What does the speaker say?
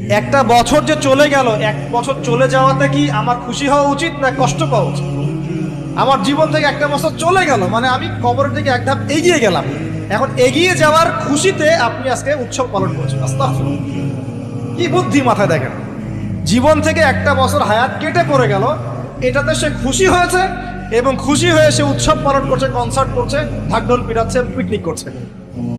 একটা বছর যে চলে গেল, এক বছর চলে যাওয়াতে কি আমার খুশি হওয়া উচিত না কষ্ট পাওয়া উচিত? আমার জীবন থেকে একটা বছর চলে গেল মানে আমি কবরের দিকে এক ধাপ এগিয়ে গেলাম। এখন এগিয়ে যাওয়ার খুশিতে আপনি আজকে উৎসব পালন করছেন। আস্তাগফিরুল্লাহ, কি বুদ্ধি মাথায় দেখেন। জীবন থেকে একটা বছর হায়াত কেটে পড়ে গেল, এটাতে সে খুশি হয়েছে এবং খুশি হয়ে সে উৎসব পালন করছে, কনসার্ট করছে, ঢাকঢোল পিটাচ্ছে, পিকনিক করছে।